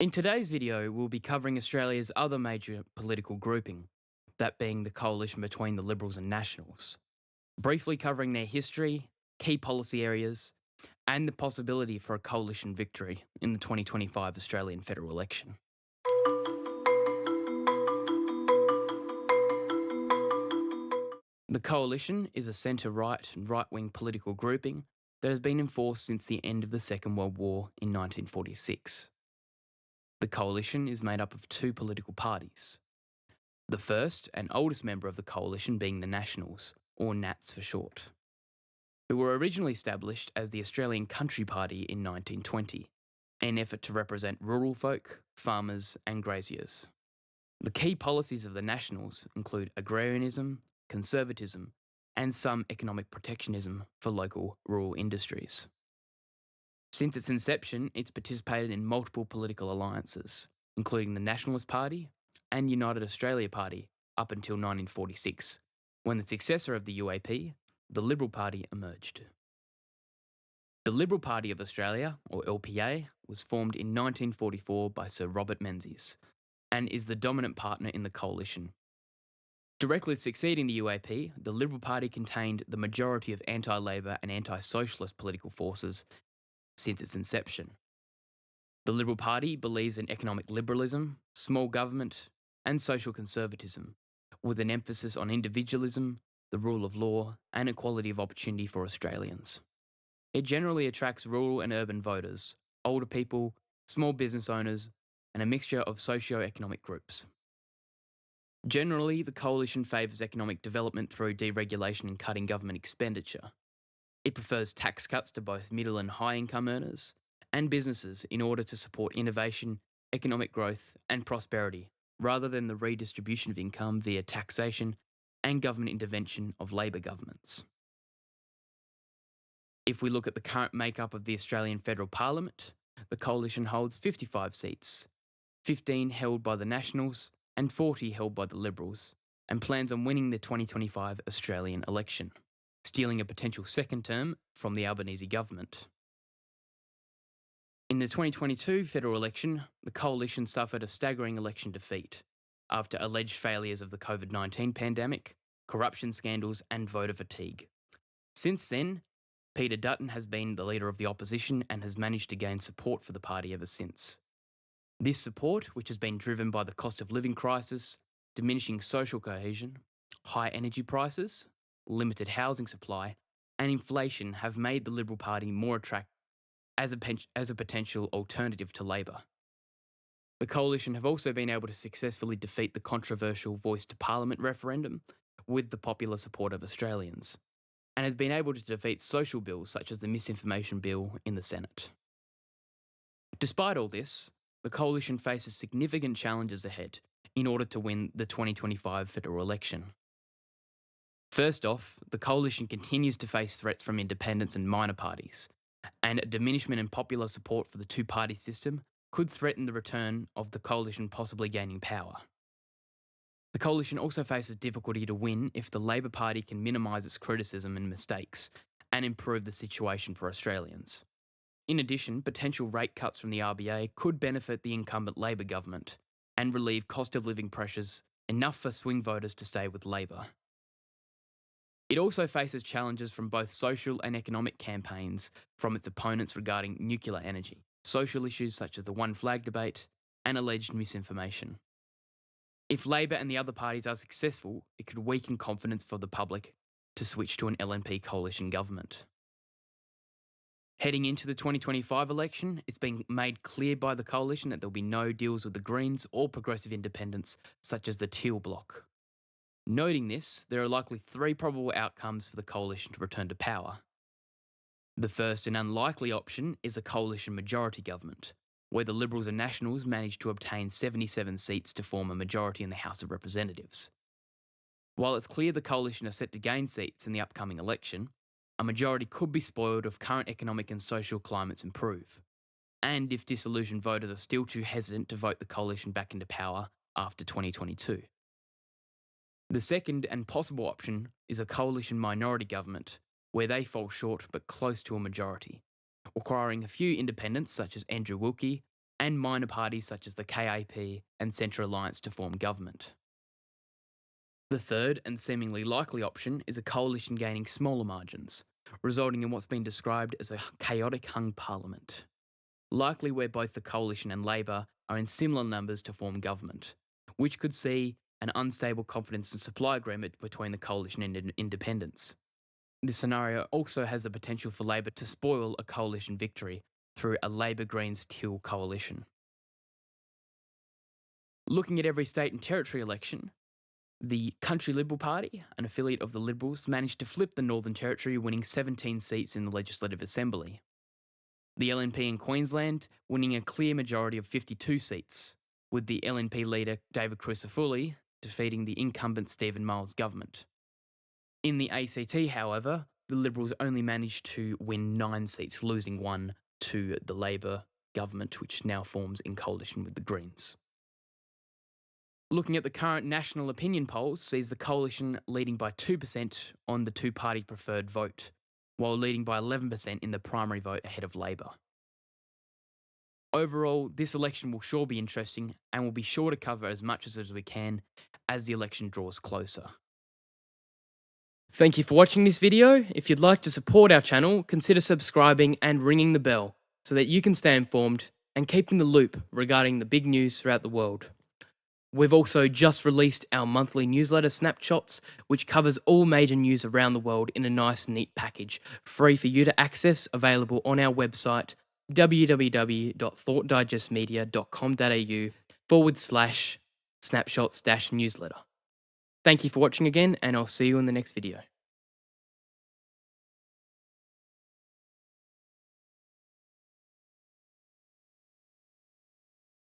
In today's video, we'll be covering Australia's other major political grouping, that being the coalition between the Liberals and Nationals, briefly covering their history, key policy areas, and the possibility for a coalition victory in the 2025 Australian federal election. The coalition is a centre-right and right-wing political grouping that has been in force since the end of the Second World War in 1946. The coalition is made up of two political parties. The first and oldest member of the coalition being the Nationals, or Nats for short, who were originally established as the Australian Country Party in 1920, in an effort to represent rural folk, farmers and graziers. The key policies of the Nationals include agrarianism, conservatism, and some economic protectionism for local rural industries. Since its inception, it's participated in multiple political alliances, including the Nationalist Party and United Australia Party up until 1946, when the successor of the UAP, the Liberal Party, emerged. The Liberal Party of Australia, or LPA, was formed in 1944 by Sir Robert Menzies and is the dominant partner in the coalition. Directly succeeding the UAP, the Liberal Party contained the majority of anti-Labor and anti-socialist political forces since its inception. The Liberal Party believes in economic liberalism, small government, and social conservatism, with an emphasis on individualism, the rule of law, and equality of opportunity for Australians. It generally attracts rural and urban voters, older people, small business owners, and a mixture of socio-economic groups. Generally, the coalition favours economic development through deregulation and cutting government expenditure. It prefers tax cuts to both middle and high income earners and businesses in order to support innovation, economic growth, and prosperity, rather than the redistribution of income via taxation and government intervention of Labor governments. If we look at the current makeup of the Australian Federal Parliament, the coalition holds 55 seats, 15 held by the Nationals and 40 held by the Liberals, and plans on winning the 2025 Australian election, stealing a potential second term from the Albanese government. In the 2022 federal election, the coalition suffered a staggering election defeat after alleged failures of the COVID-19 pandemic, corruption scandals, and voter fatigue. Since then, Peter Dutton has been the leader of the opposition and has managed to gain support for the party ever since. This support, which has been driven by the cost of living crisis, diminishing social cohesion, high energy prices, limited housing supply, and inflation, have made the Liberal Party more attractive as a potential alternative to Labor. The coalition have also been able to successfully defeat the controversial Voice to Parliament referendum with the popular support of Australians, and has been able to defeat social bills such as the Misinformation Bill in the Senate. Despite all this, the coalition faces significant challenges ahead in order to win the 2025 federal election. First off, the coalition continues to face threats from independents and minor parties, and a diminishment in popular support for the two-party system could threaten the return of the coalition possibly gaining power. The coalition also faces difficulty to win if the Labor Party can minimise its criticism and mistakes and improve the situation for Australians. In addition, potential rate cuts from the RBA could benefit the incumbent Labor government and relieve cost of living pressures enough for swing voters to stay with Labor. It also faces challenges from both social and economic campaigns from its opponents regarding nuclear energy, social issues such as the One Flag debate, and alleged misinformation. If Labor and the other parties are successful, it could weaken confidence for the public to switch to an LNP coalition government. Heading into the 2025 election, it's been made clear by the coalition that there will be no deals with the Greens or progressive independents such as the Teal Bloc. Noting this, there are likely three probable outcomes for the coalition to return to power. The first and unlikely option is a coalition majority government, where the Liberals and Nationals manage to obtain 77 seats to form a majority in the House of Representatives. While it's clear the coalition are set to gain seats in the upcoming election, a majority could be spoiled if current economic and social climates improve, and if disillusioned voters are still too hesitant to vote the coalition back into power after 2022. The second and possible option is a coalition minority government, where they fall short but close to a majority, requiring a few independents such as Andrew Wilkie, and minor parties such as the KAP and Centre Alliance to form government. The third and seemingly likely option is a coalition gaining smaller margins, resulting in what's been described as a chaotic hung parliament, likely where both the coalition and Labor are in similar numbers to form government, which could see an unstable confidence and supply agreement between the coalition and independents. This scenario also has the potential for Labor to spoil a coalition victory through a Labor Greens Teal coalition. Looking at every state and territory election, the Country Liberal Party, an affiliate of the Liberals, managed to flip the Northern Territory, winning 17 seats in the Legislative Assembly. The LNP in Queensland winning a clear majority of 52 seats, with the LNP leader David Crucifulli defeating the incumbent Stephen Miles government. In the ACT, however, the Liberals only managed to win 9 seats, losing one to the Labor government, which now forms in coalition with the Greens. Looking at the current national opinion polls sees the coalition leading by 2% on the two-party preferred vote, while leading by 11% in the primary vote ahead of Labor. Overall, this election will sure be interesting and we'll be sure to cover as much as we can as the election draws closer. Thank you for watching this video. If you'd like to support our channel, consider subscribing and ringing the bell so that you can stay informed and keep in the loop regarding the big news throughout the world. We've also just released our monthly newsletter, Snapshots, which covers all major news around the world in a nice, neat package, free for you to access, available on our website, www.thoughtdigestmedia.com.au/snapshots-newsletter. Thank you for watching again, and I'll see you in the next video.